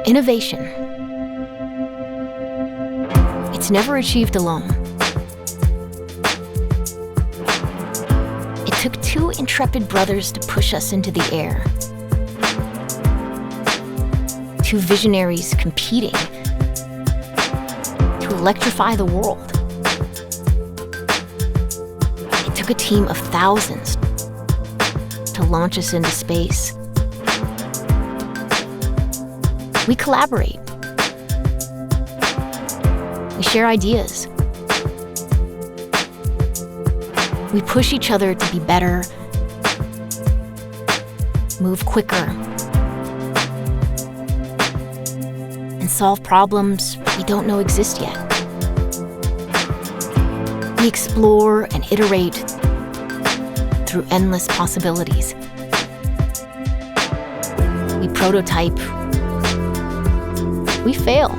Innovation. It's never achieved alone. It took two intrepid brothers to push us into the air. Two visionaries competing to electrify the world. It took a team of thousands to launch us into space. We collaborate. We share ideas. We push each other to be better, move quicker, and solve problems we don't know exist yet. We explore and iterate through endless possibilities. We prototype. We fail.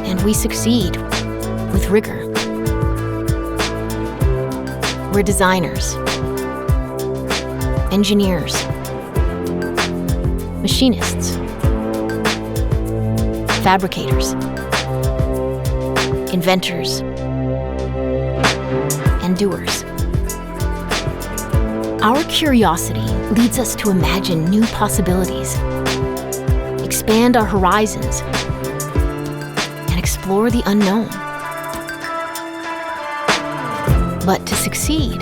And we succeed with rigor. We're designers, engineers, machinists, fabricators, inventors, and doers. Our curiosity leads us to imagine new possibilities, expand our horizons, and explore the unknown. But to succeed,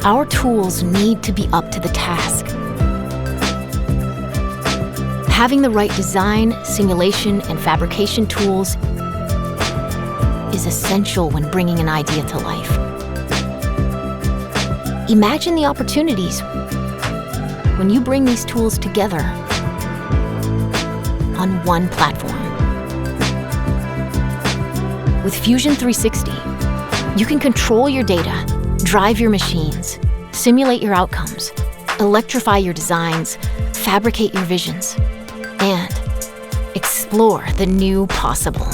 our tools need to be up to the task. Having the right design, simulation, and fabrication tools is essential when bringing an idea to life. Imagine the opportunities when you bring these tools together on one platform. With Fusion 360, you can control your data, drive your machines, simulate your outcomes, electrify your designs, fabricate your visions, and explore the new possible.